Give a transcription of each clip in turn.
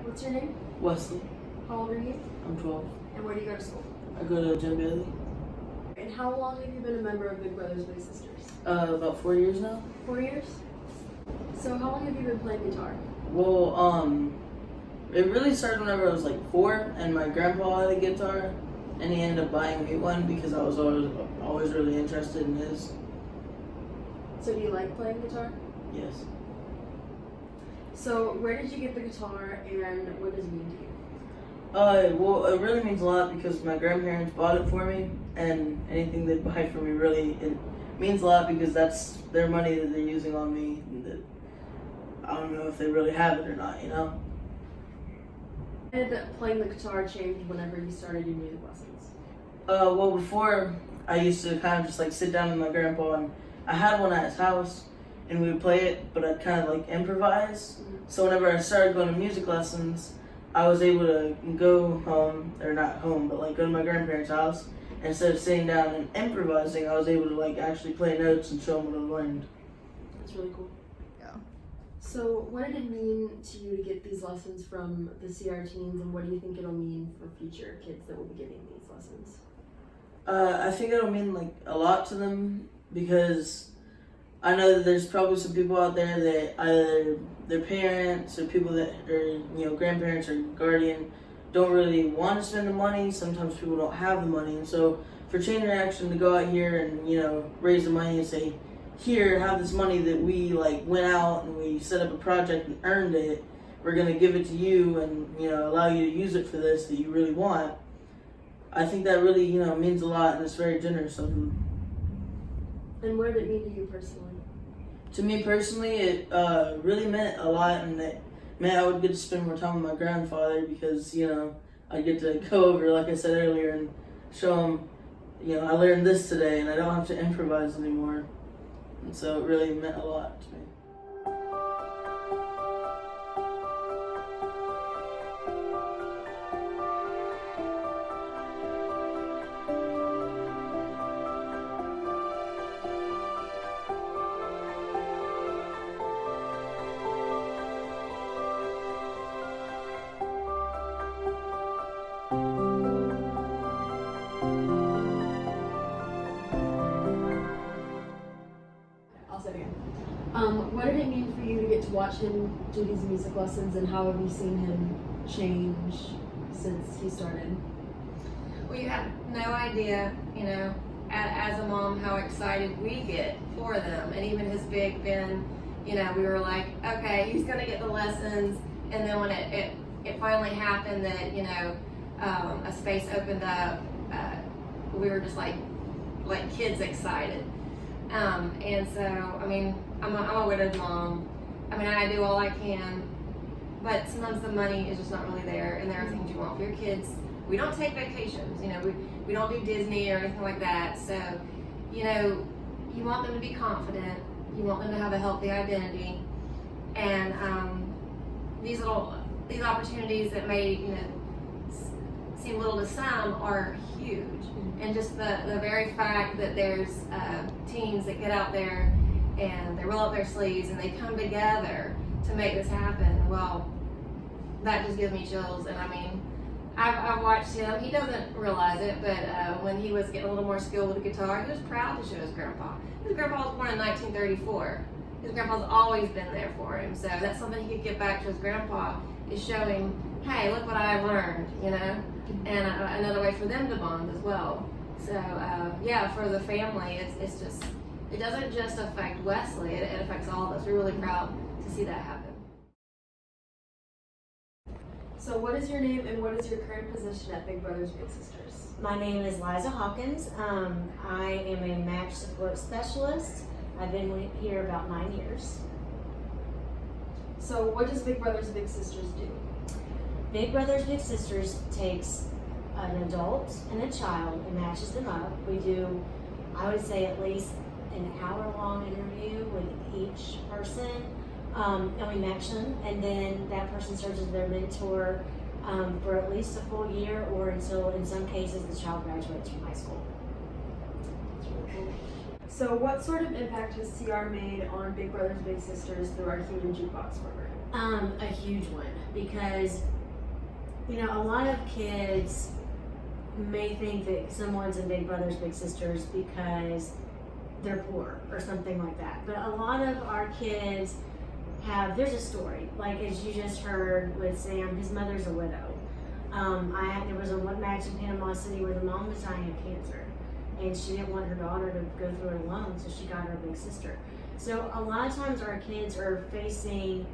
What's your name? Wesley. How old are you? I'm 12. And where do you go to school? I go to Jim Bailey. And how long have you been a member of Big Brothers Big Sisters? About 4 years now. 4 years? So how long have you been playing guitar? Well, it really started whenever I was like 4, and my grandpa had a guitar, and he ended up buying me one because I was always really interested in his. So do you like playing guitar? Yes. So where did you get the guitar and what does it mean to you? Well, it really means a lot because my grandparents bought it for me, and anything they buy for me really it means a lot because that's their money that they're using on me. And that I don't know if they really have it or not, you know. How did playing the guitar change whenever you started your music lessons? Well, before I used to kind of just like sit down with my grandpa, and I had one at his house, and we would play it, but I'd kind of like improvise. So whenever I started going to music lessons, I was able to go home, or not home, but like go to my grandparents' house. And instead of sitting down and improvising, I was able to like actually play notes and show them what I learned. That's really cool. Yeah. So what did it mean to you to get these lessons from the CR teens, and what do you think it'll mean for future kids that will be getting these lessons? I think it'll mean like a lot to them because I know that there's probably some people out there that either their parents or people that are grandparents or guardian don't really want to spend the money. Sometimes people don't have the money, and so for Chain Reaction to go out here and raise the money and say, here, have this money that we like went out and we set up a project and earned it. We're gonna give it to you and allow you to use it for this that you really want. I think that really means a lot, and it's very generous of them. And what did it mean to you personally? To me personally, it really meant a lot, and it meant I would get to spend more time with my grandfather because I get to go over, like I said earlier, and show him, I learned this today, and I don't have to improvise anymore. And so it really meant a lot to me. I'll say it again. What did it mean for you to get to watch him do these music lessons, and how have you seen him change since he started? Well, you have no idea, as a mom, how excited we get for them. And even his Big Ben, we were like, okay, he's going to get the lessons. And then when it finally happened that, a space opened up, we were just like kids excited. And so, I'm a widowed mom. I do all I can, but sometimes the money is just not really there, and there are things you want for your kids. We don't take vacations, we don't do Disney or anything like that. So, you want them to be confident, you want them to have a healthy identity, and these opportunities that may, seem little to some are huge. And just the very fact that there's teens that get out there and they roll up their sleeves and they come together to make this happen, well, that just gives me chills. And I've watched him. He doesn't realize it, but when he was getting a little more skilled with the guitar, he was proud to show his grandpa. His grandpa was born in 1934. His grandpa's always been there for him. So that's something he could give back to his grandpa, is show him, hey, look what I learned, and another way for them to bond as well. So for the family, it's just, it doesn't just affect Wesley, it affects all of us. We're really proud to see that happen. So what is your name, and what is your current position at Big Brothers Big Sisters? My name is Liza Hawkins. I am a match support specialist. I've been here about 9 years. So what does Big Brothers Big Sisters do? Big Brothers Big Sisters takes an adult and a child and matches them up. We do, I would say, at least an hour-long interview with each person, and we match them, and then that person serves as their mentor for at least a full year, or until, in some cases, the child graduates from high school. That's really cool. So what sort of impact has CR made on Big Brothers Big Sisters through our Human Jukebox program? A huge one, because you know a lot of kids may think that someone's in Big Brothers Big Sisters because they're poor or something like that. But a lot of our kids there's a story, like as you just heard with Sam, his mother's a widow. There was a one match in Panama City where the mom was dying of cancer, and she didn't want her daughter to go through it alone, so she got her big sister. So a lot of times our kids are facing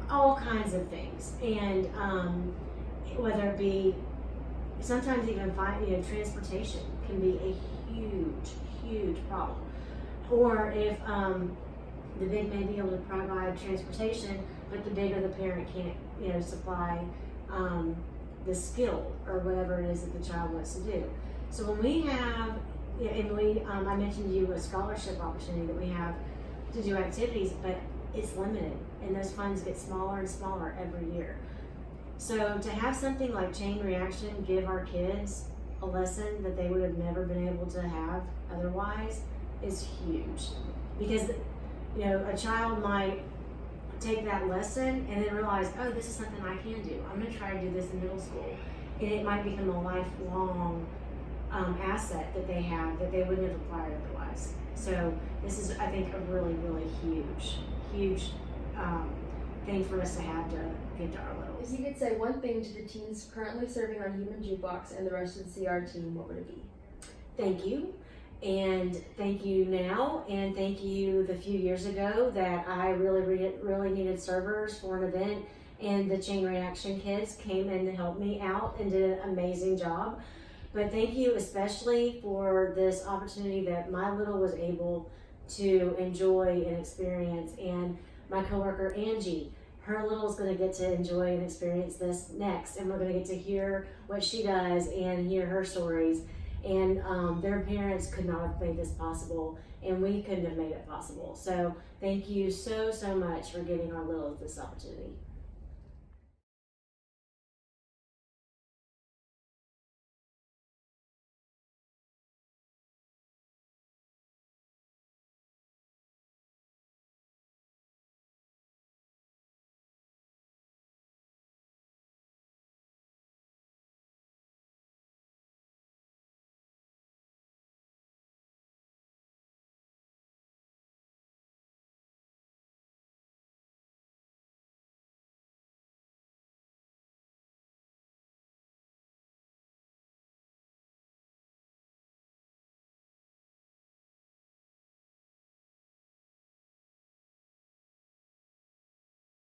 all kinds of things, and whether it be sometimes even transportation can be a huge problem, or if the big may be able to provide transportation, but the big or the parent can't supply the skill or whatever it is that the child wants to do. So when we have, and I mentioned to you a scholarship opportunity that we have to do activities, but it's limited, and those funds get smaller and smaller every year. So to have something like Chain Reaction give our kids a lesson that they would have never been able to have otherwise is huge, because a child might take that lesson and then realize, oh, this is something I can do. I'm going to try to do this in middle school, and it might become a lifelong asset that they have that they wouldn't have acquired otherwise. So this is, I think, a really huge thing for us to have to give to our littles. If you could say one thing to the teens currently serving on Human Jukebox and the rest of the CR team, what would it be? Thank you. And thank you now, and thank you the few years ago that I really needed servers for an event, and the Chain Reaction kids came in to help me out and did an amazing job. But thank you especially for this opportunity that my little was able to enjoy and experience, and my coworker Angie, her little is going to get to enjoy and experience this next, and we're going to get to hear what she does and hear her stories. And their parents could not have made this possible, and we couldn't have made it possible. So thank you so much for giving our littles this opportunity.